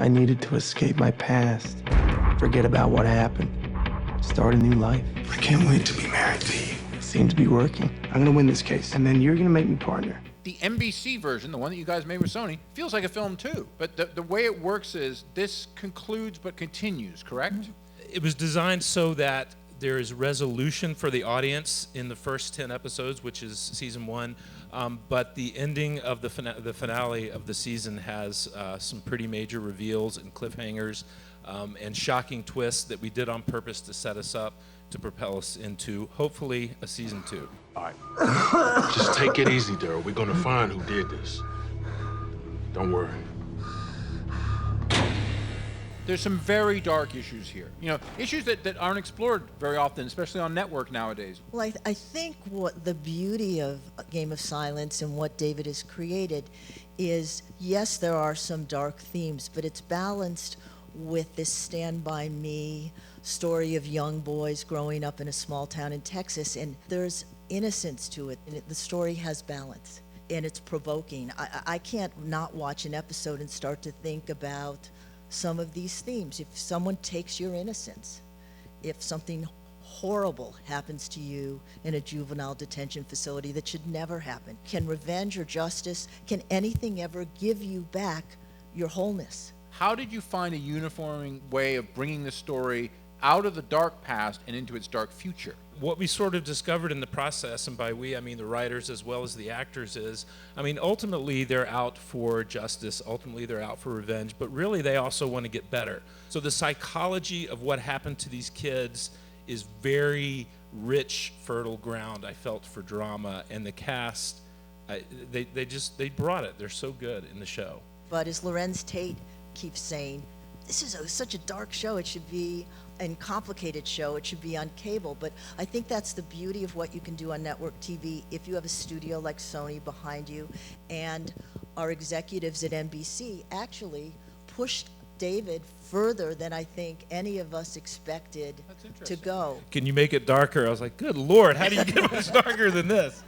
I needed to escape my past, forget about what happened, start a new life. I can't wait to be married to you. It seems to be working. I'm gonna win this case, and then you're gonna make me partner. The NBC version, the one that you guys made with Sony, feels like a film too. But the way it works is this concludes but continues, correct? It was designed so that there is resolution for the audience in the first 10 episodes, which is season 1, but the ending of the finale of the season has some pretty major reveals and cliffhangers and shocking twists that we did on purpose to set us up to propel us into, hopefully, a season 2. All right. Just take it easy, Daryl. We're gonna find who did this. Don't worry. There's some very dark issues here. You know, issues that aren't explored very often, especially on network nowadays. Well, I think what the beauty of Game of Silence and what David has created is, yes, there are some dark themes, but it's balanced with this Stand By Me story of young boys growing up in a small town in Texas, and there's innocence to it, and the story has balance, and it's provoking. I can't not watch an episode and start to think about some of these themes. If someone takes your innocence, if something horrible happens to you in a juvenile detention facility that should never happen, can revenge or justice, can anything ever give you back your wholeness? How did you find a uniforming way of bringing the story out of the dark past and into its dark future? What we sort of discovered in the process, and by we I mean the writers as well as the actors, is, I mean, ultimately they're out for justice, ultimately they're out for revenge, but really they also want to get better. So the psychology of what happened to these kids is very rich, fertile ground, I felt, for drama, and the cast, they brought it. They're so good in the show. But as Lorenz Tate keeps saying, this is such a dark show, it should be and complicated show, it should be on cable. But I think that's the beauty of what you can do on network TV if you have a studio like Sony behind you, and our executives at NBC actually pushed David further than I think any of us expected to go. Can you make it darker? I was like, good Lord, how do you get much darker than this?